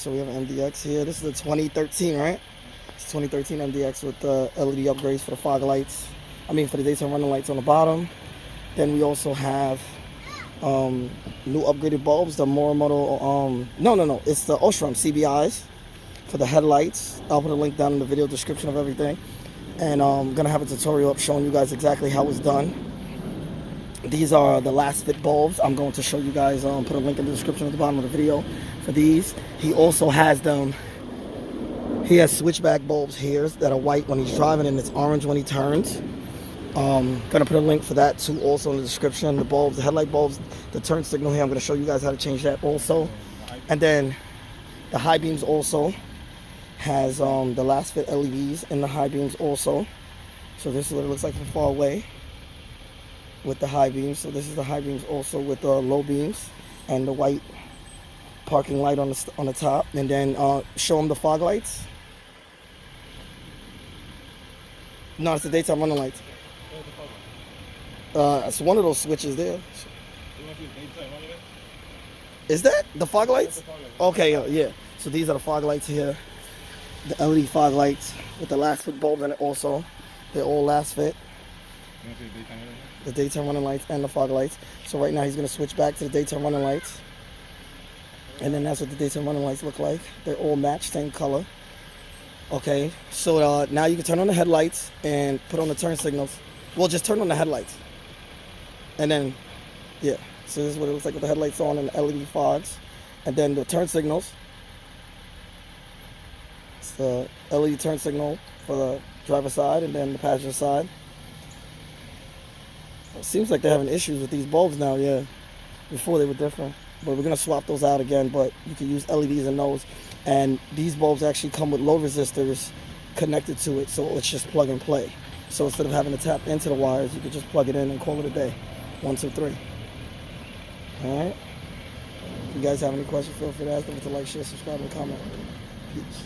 so we have an MDX here. This is a 2013, right? It's 2013 MDX with the LED upgrades for the fog lights. I mean, for the daytime running lights on the bottom. Then we also have new upgraded bulbs, the Morimoto, no, it's the Osram CBIs for the headlights. I'll put a link down in the video description of everything. And I'm going to have a tutorial up showing you guys exactly how it's done. These are the last fit bulbs. I'm going to show you guys, put a link in the description at the bottom of the video for these. He also has them, he has switchback bulbs here that are white when he's driving and it's orange when he turns. Gonna put a link for that too also in the description. The bulbs, the headlight bulbs, the turn signal here, I'm gonna show you guys how to change that also. And then the high beams also has the last fit LEDs in the high beams also. So this is what it looks like from far away with the high beams. So this is the high beams also with the low beams and the white parking light on the top. And then show them the fog lights. No, it's the daytime running lights. It's one of those switches there. Is that the fog lights? Okay, yeah. So these are the fog lights here. The LED fog lights with the last fit bulbs in it also. They're all last fit. The daytime running lights and the fog lights. So right now he's going to switch back to the daytime running lights. And then that's what the daytime running lights look like. They're all matched, same color. Okay, so now you can turn on the headlights and put on the turn signals. Well, just turn on the headlights. And then, yeah, so this is what it looks like with the headlights on and the LED fogs. And then the turn signals. It's the LED turn signal for the driver's side and then the passenger side. It seems like they're having issues with these bulbs now, yeah. Before they were different. But we're going to swap those out again, but you can use LEDs in those. And these bulbs actually come with load resistors connected to it, so it's just plug and play. So instead of having to tap into the wires, you can just plug it in and call it a day. 1, 2, 3. Alright? If you guys have any questions, feel free to ask them. To like, share, subscribe, and comment. Peace.